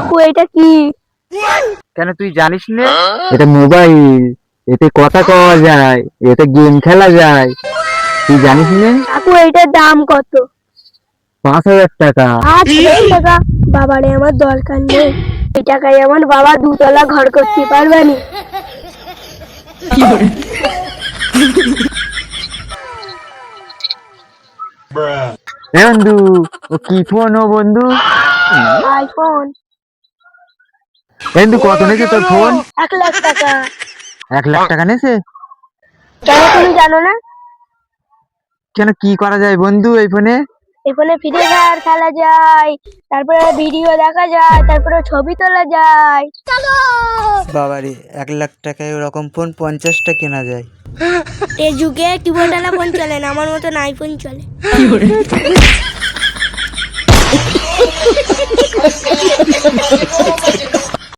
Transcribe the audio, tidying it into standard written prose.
কাকু এটা কি? কেন তুই জানিস না? এটা মোবাইল, এতে কথা কওয়া যায়, এতে গেম খেলা যায়, তুই জানিস না? কাকু এটার দাম কত? 5,000 টাকা। 5,000 টাকা? বাবারে আমার দরকার নেই, এই টাকায় আমার বাবা 2 তলা ঘর করতে পারবে না। এ বন্ধু, ও কি ফোন ও বন্ধু? আইফোন। বন্ধু কত নেছে তোর ফোন? 1,00,000 টাকা। 1,00,000 টাকা নেছে? কেন তুমি জানো না? কেন কি করা যায় বন্ধু এই ফোনে? এই ফোনে ফ্রি ফায়ার খেলা যায়, তারপরে ভিডিও দেখা যায়, তারপরে ছবি তোলা যায়। বাবারে 1,00,000 টাকায় ওরকম ফোন 50টা কেনা যায়। এই যুগে কিবোর্ড ফোন চলে না, আমার মতন আইফোন চলে।